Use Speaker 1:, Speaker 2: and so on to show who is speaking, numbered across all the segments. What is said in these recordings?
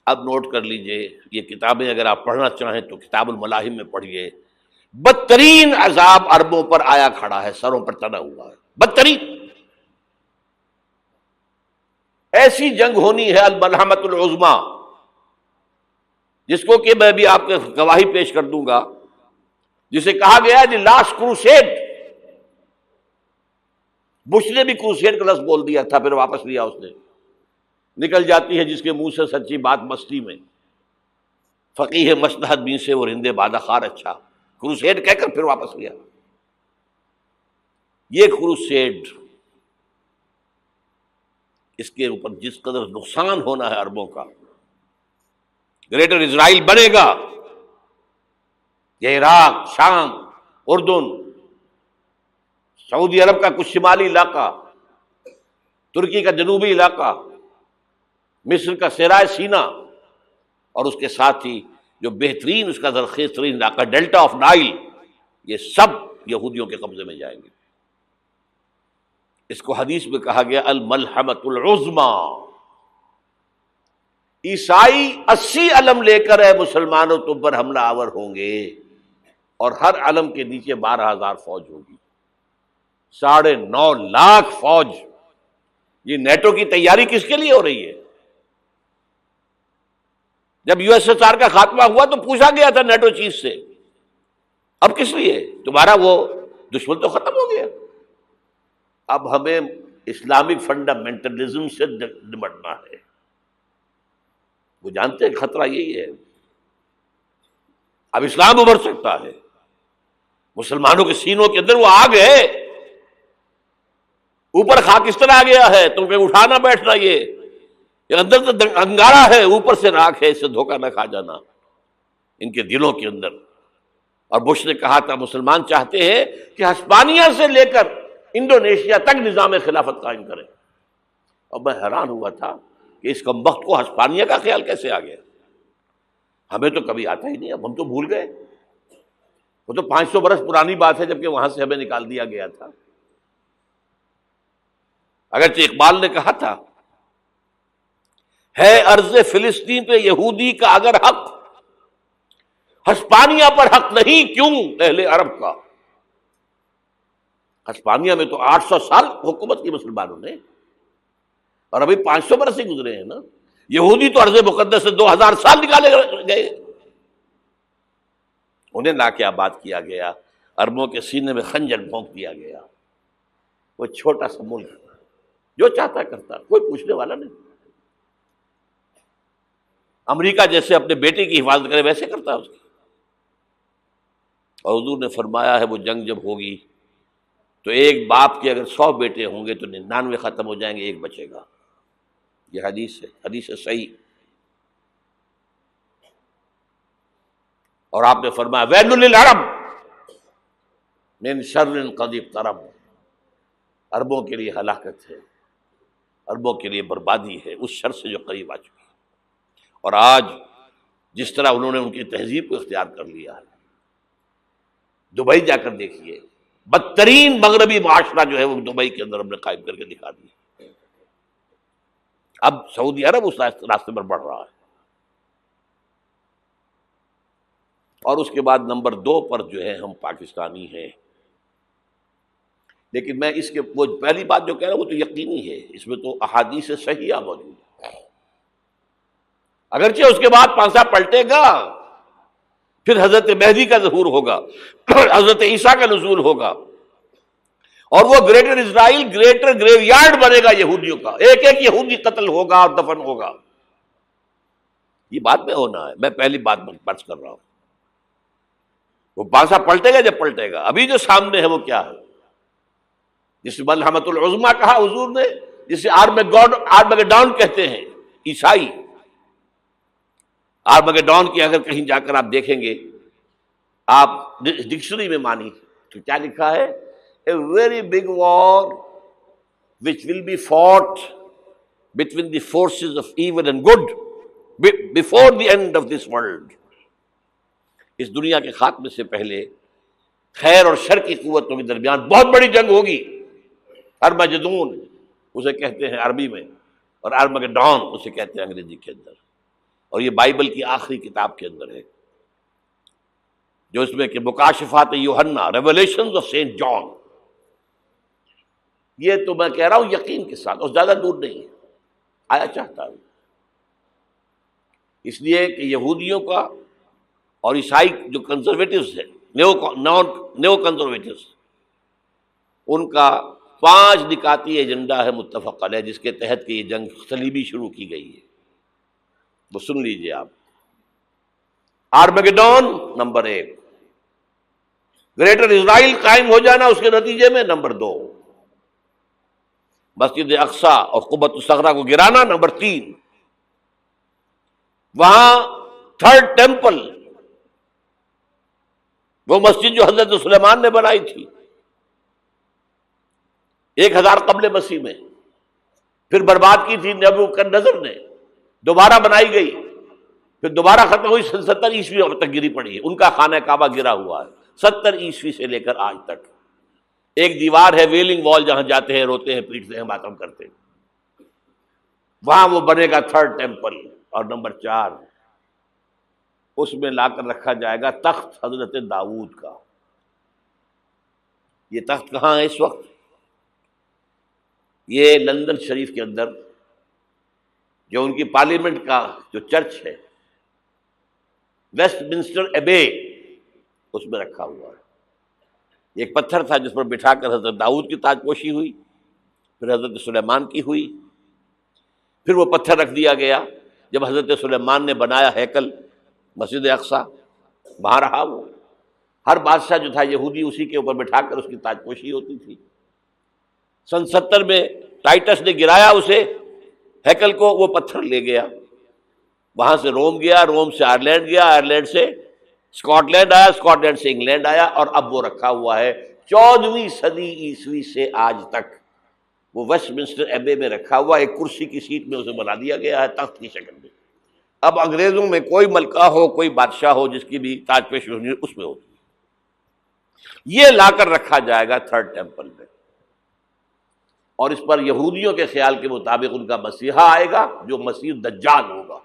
Speaker 1: اب نوٹ کر لیجئے، یہ کتابیں اگر آپ پڑھنا چاہیں تو کتاب الملاحم میں پڑھیے. بدترین عذاب عربوں پر آیا کھڑا ہے، سروں پر چڑھا ہوا ہے، بدترین. ایسی جنگ ہونی ہے الملحمۃ العظمیٰ، جس کو کہ میں بھی آپ کے گواہی پیش کر دوں گا، جسے کہا گیا دی لاسٹ کروسیڈ. بش نے بھی کروسیڈ کا لفظ بول دیا تھا، پھر واپس لیا اس نے. نکل جاتی ہے جس کے منہ سے سچی بات مستی میں، فقیہ مصلحت بین سے اور ہندے بادہ خار اچھا، کروسیڈ کہہ کر پھر واپس لیا. یہ کروسیڈ، اس کے اوپر جس قدر نقصان ہونا ہے عربوں کا، گریٹر اسرائیل بنے گا، یہ عراق، شام، اردن، سعودی عرب کا کچھ شمالی علاقہ، ترکی کا جنوبی علاقہ، مصر کا صحرائے سینا، اور اس کے ساتھ ہی جو بہترین اس کا زرخیز ترین علاقہ ڈیلٹا آف نائل، یہ سب یہودیوں کے قبضے میں جائیں گے. اس کو حدیث میں کہا گیا الملحمۃ العظمیٰ. عیسائی 80 علم لے کر اے مسلمانوں تم پر حملہ آور ہوں گے، اور ہر علم کے نیچے 12,000 فوج ہوگی، 9.5 لاکھ فوج. یہ نیٹو کی تیاری کس کے لیے ہو رہی ہے؟ جب یو ایس ایس آر کا خاتمہ ہوا تو پوچھا گیا تھا نیٹو چیف سے، اب کس لیے؟ تمہارا وہ دشمن تو ختم ہو گیا، اب ہمیں اسلامک فنڈامنٹلزم سے نمٹنا ہے. وہ جانتے ہیں خطرہ یہی ہے، اب اسلام ابھر سکتا ہے. مسلمانوں کے سینوں کے اندر وہ آگ ہے، اوپر خاکستر آ گیا ہے، تم کہیں اٹھانا بیٹھنا، یہ اندر تو انگارہ ہے، اوپر سے راکھ ہے، اس سے دھوکہ نہ کھا جانا ان کے دلوں کے اندر. اور بش نے کہا تھا مسلمان چاہتے ہیں کہ ہسپانیہ سے لے کر انڈونیشیا تک نظام خلافت قائم کریں. اور میں حیران ہوا تھا کہ اس کمبخت کو ہسپانیہ کا خیال کیسے آ گیا؟ ہمیں تو کبھی آتا ہی نہیں، اب ہم تو بھول گئے. وہ تو 500 برس پرانی بات ہے، جبکہ وہاں سے ہمیں نکال دیا گیا تھا. اگرچہ اقبال نے کہا تھا ہے ارض فلسطین پہ یہودی کا اگر حق، ہسپانیہ پر حق نہیں کیوں اہل عرب کا. ہسپانیہ میں تو 800 سال حکومت کی مسلمانوں نے، اور ابھی 500 برس ہی گزرے ہیں نا. یہودی تو ارض مقدس سے 2000 سال نکالے گئے. انہیں لا کے آباد کیا گیا، عربوں کے سینے میں خنجر بھونک دیا گیا. وہ چھوٹا سا ملک جو چاہتا کرتا، کوئی پوچھنے والا نہیں. امریکہ جیسے اپنے بیٹے کی حفاظت کرے ویسے کرتا ہے اس کی. اور حضور نے فرمایا ہے وہ جنگ جب ہوگی تو ایک باپ کے اگر 100 بیٹے ہوں گے تو 99 ختم ہو جائیں گے، ایک بچے گا. یہ حدیث ہے، حدیث ہے صحیح. اور آپ نے فرمایا ویل للعرب من شر قد اقترب، عربوں کے لیے ہلاکت ہے، عربوں کے لیے بربادی ہے اس شر سے جو قریب آ چکی ہے. اور آج جس طرح انہوں نے ان کی تہذیب کو اختیار کر لیا ہے، دبئی جا کر دیکھیے، بدترین مغربی معاشرہ جو ہے وہ دبئی کے اندر ہم نے قائم کر کے دکھا دیا. اب سعودی عرب اس راستے پر بڑھ رہا ہے. اور اس کے بعد نمبر 2 پر جو ہے ہم پاکستانی ہیں. لیکن میں اس کے وہ پہلی بات جو کہہ رہا ہوں وہ تو یقینی ہے، اس میں تو احادیث صحیحہ موجود ہے. اگرچہ اس کے بعد پانسا پلٹے گا، پھر حضرت مہدی کا ظہور ہوگا، حضرت عیسیٰ کا نزول ہوگا، اور وہ گریٹر اسرائیل گریٹر گریو یارڈ بنے گا یہودیوں کا. ایک ایک یہودی قتل ہوگا اور دفن ہوگا. یہ بات میں ہونا ہے، میں پہلی بات بات کر رہا ہوں. وہ پانسا پلٹے گا جب پلٹے گا. ابھی جو سامنے ہے وہ کیا ہے؟ جس ملحمۃ العظمیٰ کہا حضور نے، جسے آرمگیڈون کہتے ہیں عیسائی. آرمگیڈون کی اگر کہیں جا کر آپ دیکھیں گے، آپ ڈکشنری میں مانی تو کیا لکھا ہے؟ A very big war which will be fought between the forces of evil and good before the end of this world. اس دنیا کے خاتمے سے پہلے خیر اور شر کی قوتوں کے درمیان بہت بڑی جنگ ہوگی. ارمجدون اسے کہتے ہیں عربی میں، اور آرمگیڈون اسے کہتے ہیں انگریزی کے اندر. اور یہ بائبل کی آخری کتاب کے اندر ہے، جو اس میں کہ مکاشفات یوحنا، ریولیشنز آف سینٹ جان. یہ تو میں کہہ رہا ہوں یقین کے ساتھ، اور زیادہ دور نہیں ہے، آیا چاہتا ہوں. اس لیے کہ یہودیوں کا اور عیسائی جو کنزرویٹوز ہیں، نیو کنزرویٹوز، ان کا 5 نکاتی ایجنڈا ہے متفق علیہ، جس کے تحت کہ یہ جنگ صلیبی شروع کی گئی ہے. وہ سن لیجئے آپ. آرمیگیڈون نمبر 1، گریٹر اسرائیل قائم ہو جانا اس کے نتیجے میں نمبر 2، مسجد اقصی اور قبۃ الصخرہ کو گرانا نمبر 3، وہاں تھرڈ ٹیمپل، وہ مسجد جو حضرت سلیمان نے بنائی تھی 1000 قبل مسیح میں، پھر برباد کی تھی نبوکدنضر نے، دوبارہ بنائی گئی، پھر دوبارہ ختم ہوئی 70 عیسوی تک گری پڑی ہے. ان کا خانہ کعبہ گرا ہوا ہے 70 عیسوی سے لے کر آج تک. ایک دیوار ہے ویلنگ وال، جہاں جاتے ہیں، روتے ہیں، پیٹتے ہیں، ماتم کرتے ہیں، وہاں وہ بنے گا تھرڈ ٹیمپل. اور نمبر 4، اس میں لا کر رکھا جائے گا تخت حضرت داؤد کا. یہ تخت کہاں ہے اس وقت؟ یہ لندن شریف کے اندر جو ان کی پارلیمنٹ کا جو چرچ ہے، ویسٹ منسٹر ایبے، اس میں رکھا ہوا ہے. ایک پتھر تھا جس پر بٹھا کر حضرت داؤد کی تاج پوشی ہوئی، پھر حضرت سلیمان کی ہوئی، پھر وہ پتھر رکھ دیا گیا جب حضرت سلیمان نے بنایا ہیکل مسجد اقصی، وہاں رہا وہ. ہر بادشاہ جو تھا یہودی اسی کے اوپر بٹھا کر اس کی تاج پوشی ہوتی تھی. سن 70 میں ٹائٹس نے گرایا اسے، ہیکل کو، وہ پتھر لے گیا، وہاں سے روم گیا، روم سے آئرلینڈ گیا، آئرلینڈ سے اسکاٹ لینڈ آیا، اسکاٹ لینڈ سے انگلینڈ آیا، اور اب وہ رکھا ہوا ہے 14ویں صدی عیسوی سے آج تک. وہ ویسٹ منسٹر ایبے میں رکھا ہوا، ایک کرسی کی سیٹ میں اسے بنا دیا گیا ہے تخت کی شکل میں. اب انگریزوں میں کوئی ملکہ ہو، کوئی بادشاہ ہو جس کی بھی تاج پوشی ہونی اس میں ہوتی. یہ لا کر رکھا جائے گا تھرڈ ٹیمپل میں، اور اس پر یہودیوں کے خیال کے مطابق ان کا مسیحا آئے گا جو مسیح دجال ہوگا.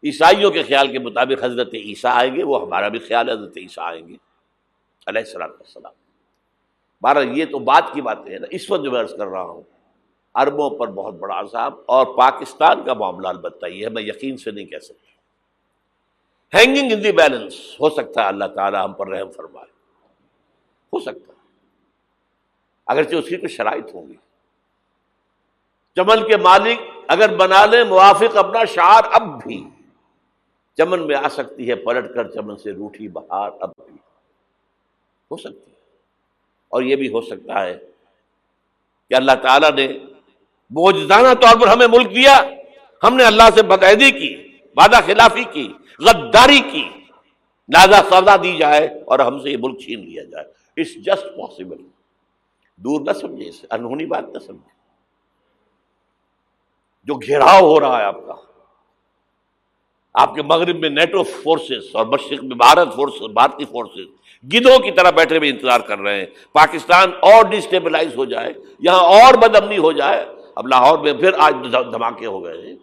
Speaker 1: عیسائیوں کے خیال کے مطابق حضرت عیسیٰ آئیں گے، وہ ہمارا بھی خیال ہے حضرت عیسیٰ آئیں گے علیہ السلام. بہرحال یہ تو بات کی باتیں ہیں نا. اس وقت جو میں عرض کر رہا ہوں، عربوں پر بہت بڑا عذاب، اور پاکستان کا معاملہ البتہ یہ ہے، میں یقین سے نہیں کہہ سکتا. ہینگنگ ان دی بیلنس، ہو سکتا ہے اللہ تعالیٰ ہم پر رحم فرمائے، ہو سکتا ہے، اگرچہ اس کی کچھ شرائط ہوں گی. چمن کے مالک اگر بنا لیں موافق اپنا شعار، اب بھی چمن میں آ سکتی ہے پلٹ کر چمن سے روٹھی بہار، اب بھی ہو سکتی ہے. اور یہ بھی ہو سکتا ہے کہ اللہ تعالیٰ نے معجزانہ طور پر ہمیں ملک دیا، ہم نے اللہ سے بدعہدی کی، وعدہ خلافی کی، غداری کی، لہذا سزا دی جائے اور ہم سے یہ ملک چھین لیا جائے. It's just possible. دور نہ سمجھے اسے، انہونی بات نہ سمجھے. جو گھیراؤ ہو رہا ہے آپ کا، آپ کے مغرب میں نیٹو فورسز اور مشرق میں بھارتی فورسز گدھوں کی طرح بیٹھے ہوئے انتظار کر رہے ہیں پاکستان اور ڈسٹیبلائز ہو جائے، یہاں اور بدامنی ہو جائے. اب لاہور میں پھر آج دھماکے ہو گئے ہیں.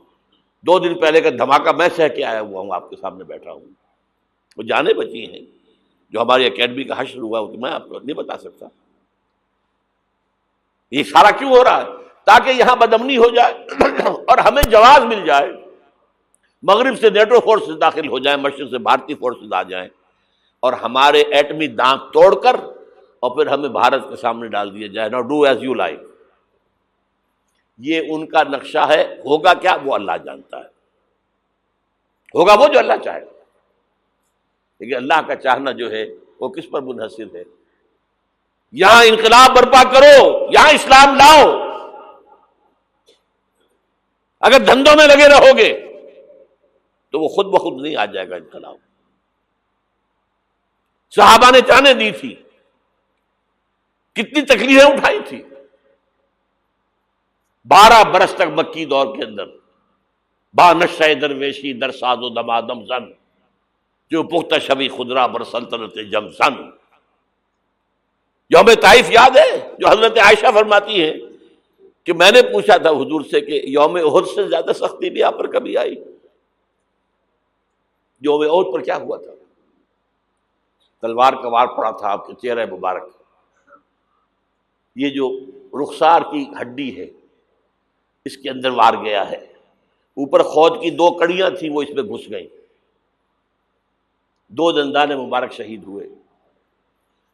Speaker 1: 2 دن پہلے کا دھماکہ میں سہ کے آیا ہوا ہوں، آپ کے سامنے بیٹھا ہوں. وہ جانیں بچی ہیں، جو ہماری اکیڈمی کا حشر ہوا وہ تو میں آپ کو نہیں بتا سکتا. یہ سارا کیوں ہو رہا ہے؟ تاکہ یہاں بدامنی ہو جائے اور ہمیں جواز مل جائے. مغرب سے نیٹو فورسز داخل ہو جائیں، مشرق سے بھارتی فورسز آ جائیں، اور ہمارے ایٹمی دانت توڑ کر اور پھر ہمیں بھارت کے سامنے ڈال دیا جائے. نو ڈو ایز یو لائک. یہ ان کا نقشہ ہے. ہوگا کیا وہ اللہ جانتا ہے، ہوگا وہ جو اللہ چاہے. لیکن اللہ کا چاہنا جو ہے وہ کس پر منحصر ہے؟ یہاں انقلاب برپا کرو، یہاں اسلام لاؤ. اگر دھندوں میں لگے رہو گے تو وہ خود بخود نہیں آ جائے گا انقلاب. صحابہ نے جانیں دی تھی، کتنی تکلیفیں اٹھائی تھی. 12 برس تک مکی دور کے اندر با نشہ درویشی در ساز و دمادم زن، جو پختہ شبی خدرا بر سلطنت جم زن. یوم طائف یاد ہے جو حضرت عائشہ فرماتی ہے کہ میں نے پوچھا تھا حضور سے کہ یوم احد سے زیادہ سختی بھی آپ پر کبھی آئی؟ یوم احد پر کیا ہوا تھا؟ تلوار کا وار پڑا تھا آپ کے چہرہ مبارک، یہ جو رخسار کی ہڈی ہے اس کے اندر وار گیا ہے، اوپر خود کی 2 کڑیاں تھیں وہ اس میں گھس گئیں، 2 دندان مبارک شہید ہوئے۔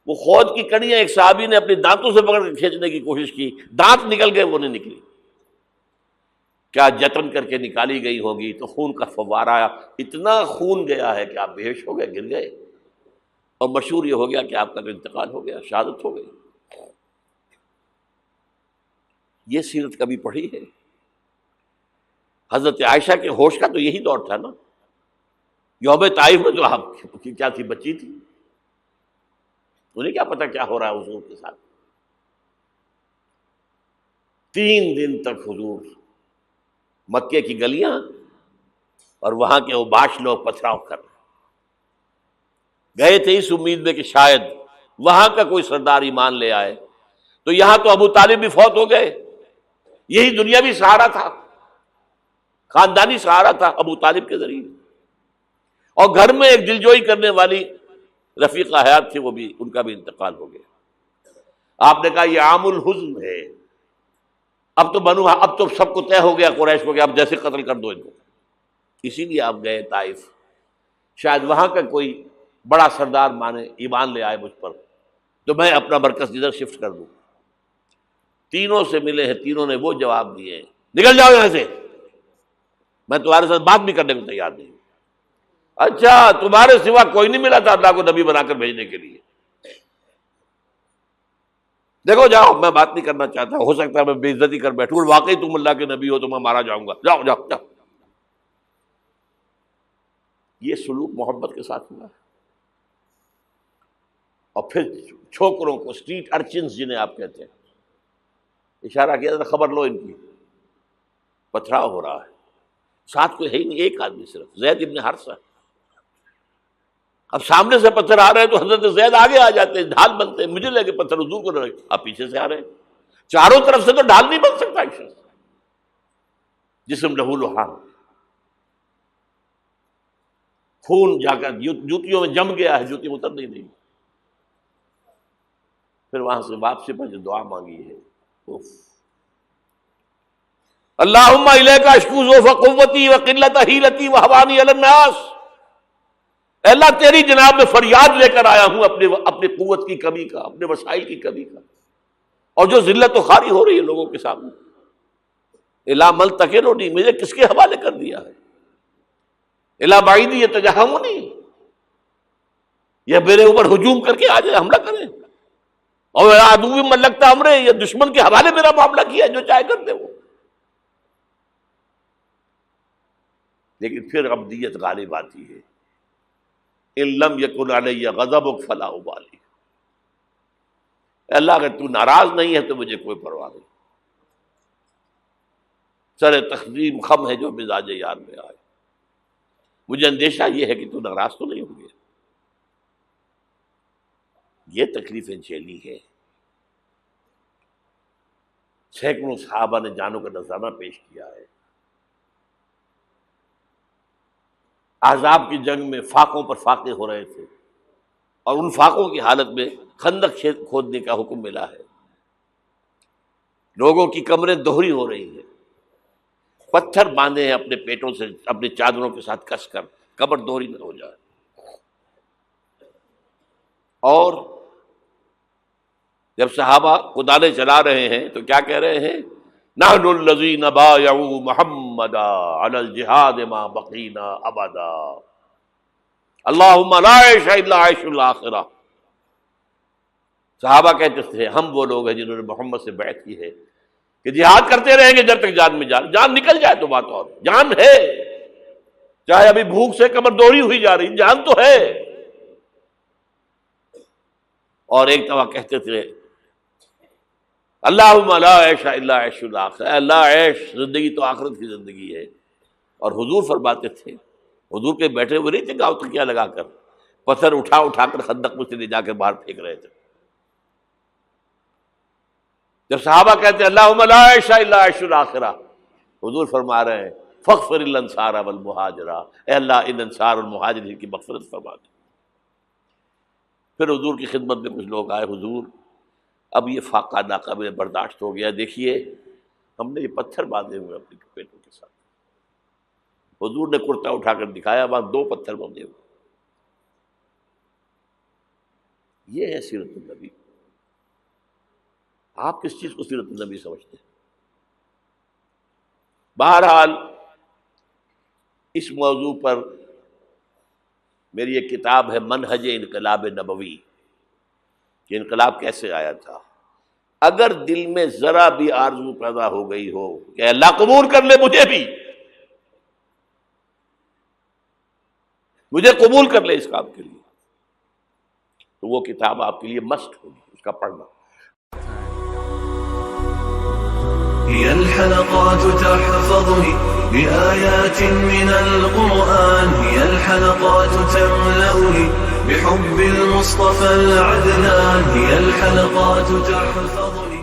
Speaker 1: وہ خود کی کڑیاں ایک صحابی نے اپنے دانتوں سے پکڑ کر کھینچنے کی کوشش کی، دانت نکل گئے، وہ نہیں نکلی، کیا جتن کر کے نکالی گئی ہوگی تو خون کا فوارہ آیا، اتنا خون گیا ہے کہ آپ بے ہوش ہو گئے، گر گئے، اور مشہور یہ ہو گیا کہ آپ کا تو انتقال ہو گیا، شہادت ہو گئی۔ یہ سیرت کبھی پڑھی ہے؟ حضرت عائشہ کے ہوش کا تو یہی دور تھا نا، یوم طائف میں جو آپ کی کیا تھی، بچی تھی، انہیں کیا پتا کیا ہو رہا ہے حضور کے ساتھ۔ 3 دن تک حضور مکے کی گلیاں اور وہاں کے اوباش لوگ پتھراؤ کر گئے تھے اس امید میں کہ شاید وہاں کا کوئی سردار ایمان لے آئے، تو یہاں تو ابو طالب بھی فوت ہو گئے، یہی دنیاوی سہارا تھا، خاندانی سہارا تھا ابو طالب کے ذریعے، اور گھر میں ایک دلجوئی کرنے والی رفیقہ حیات تھی، وہ بھی، ان کا بھی انتقال ہو گیا۔ آپ نے کہا یہ عام الحزن ہے، اب تو سب کو طے ہو گیا قریش کو کہ اب جیسے قتل کر دو ان کو، اسی لیے آپ گئے طائف، شاید وہاں کا کوئی بڑا سردار مانے ایمان لے آئے مجھ پر تو میں اپنا مرکز ادھر شفٹ کر دوں۔ تینوں سے ملے ہیں، تینوں نے وہ جواب دیے، نکل جاؤ یہاں سے، میں تمہارے ساتھ بات بھی کرنے کو تیار نہیں۔ اچھا، تمہارے سوا کوئی نہیں ملا تھا اللہ کو نبی بنا کر بھیجنے کے لیے؟ دیکھو جاؤ، میں بات نہیں کرنا چاہتا، ہو سکتا ہے میں بے عزتی کر بیٹھوں، اور واقعی تم اللہ کے نبی ہو تو میں مارا جاؤں گا، جاؤ جاؤ جاؤ۔ یہ سلوک محبت کے ساتھ ہوا ہے۔ اور پھر چھوکروں کو، اسٹریٹ ارچنز جنہیں آپ کہتے ہیں، اشارہ کیا تھا، خبر لو ان کی، پتھراؤ ہو رہا ہے، ساتھ کوئی ہے ہی نہیں، ایک آدمی صرف، زید ابن حارثہ۔ اب سامنے سے پتھر آ رہے ہیں تو حضرت زید آگے آ جاتے ہیں، ڈھال بنتے ہیں، مجھے لگے پتھر حضور کو لگے، آپ پیچھے سے آ رہے ہیں، چاروں طرف سے تو ڈھال نہیں بن سکتا ایک شخص، جسم لہو لہان، خون جا کر جوتیوں میں جم گیا ہے، جوتی اتر نہیں رہی۔ پھر وہاں سے واپسی پر جو دعا مانگی ہے، اللہم الیک اشکو ضعف قوتی وقلت حیلتی وہوانی علی الناس، اے اللہ تیری جناب میں فریاد لے کر آیا ہوں اپنی قوت کی کمی کا، اپنے وسائل کی کمی کا، اور جو ذلت و خواری ہو رہی ہے لوگوں کے سامنے، الا من تکلنی، مجھے کس کے حوالے کر دیا ہے، الا بعیدی یتجہمنی، یہ میرے اوپر ہجوم کر کے آ جائے، حملہ کرے، اور عدو من لگتا امرے، یہ دشمن کے حوالے میرا معاملہ کیا، جو چاہے کر دے وہ۔ لیکن پھر عبدیت غالب آتی ہے، ان لم یکن علی غضبک فلا ابالی، اللہ اگر تو ناراض نہیں ہے تو مجھے کوئی پرواہ نہیں، سر تقدیم خم ہے جو مزاج یار میں آئے، مجھے اندیشہ یہ ہے کہ تو ناراض تو نہیں ہو گیا۔ یہ تکلیفیں جھیلی ہے، سینکڑوں صحابہ نے جانوں کا نذرانہ پیش کیا ہے، احزاب کی جنگ میں فاقوں پر فاقے ہو رہے تھے، اور ان فاقوں کی حالت میں خندق کھودنے کا حکم ملا ہے، لوگوں کی کمریں دوہری ہو رہی ہیں، پتھر باندھے ہیں اپنے پیٹوں سے، اپنی چادروں کے ساتھ کس کر کمر دوہری نہ ہو جائے، اور جب صحابہ کدالیں چلا رہے ہیں تو کیا کہہ رہے ہیں، نحن الذین بایعوا محمدا علی الجہاد ما بقینا ابدا، اللہم لا عیش الا عیش الاخرہ۔ صحابہ کہتے تھے ہم وہ لوگ ہیں جنہوں نے محمد سے بیعت کی ہے کہ جہاد کرتے رہیں گے جب تک جان میں جان نکل جائے تو بات اور، جان ہے، چاہے ابھی بھوک سے کمر دوہری ہوئی جا رہی، جان تو ہے۔ اور ایک دفعہ کہتے تھے اللہم لا عیش الا عیش الاخرہ، اللہ عیش، زندگی تو آخرت کی زندگی ہے۔ اور حضور فرماتے تھے، حضور کے بیٹھے ہوئے نہیں تھے گاؤں تکیہ لگا کر، پتھر اٹھا اٹھا کر خندق میں سے لے جا کے باہر پھینک رہے تھے، جب صحابہ کہتے ہیں اللہم لا عیش الا عیش الآخرہ، حضور فرما رہے ہیں فاغفر الانصار والمہاجرہ، اے اللہ ان انصار اور مہاجرین کی مغفرت فرما دے۔ پھر حضور کی خدمت میں کچھ لوگ آئے، حضور اب یہ فاقہ ناقابل برداشت ہو گیا، دیکھیے ہم نے یہ پتھر باندھے ہوئے اپنے پیٹوں کے ساتھ۔ حضور نے کرتا اٹھا کر دکھایا، وہاں 2 پتھر باندھے ہوئے۔ یہ ہے سیرت النبی۔ آپ کس چیز کو سیرت النبی سمجھتے ہیں؟ بہرحال اس موضوع پر میری ایک کتاب ہے منہج انقلاب نبوی، کہ انقلاب کیسے آیا تھا۔ اگر دل میں ذرا بھی آرزو پیدا ہو گئی ہو کہ اللہ قبول کر لے مجھے قبول کر لے اس کام کے لیے، تو وہ کتاب آپ کے لیے مست ہوگی، اس کا پڑھنا۔
Speaker 2: هي الحلقات تحفظني بآيات من القرآن، هي الحلقات تملأني بحب المصطفى العدنان، هي الحلقات تحفظني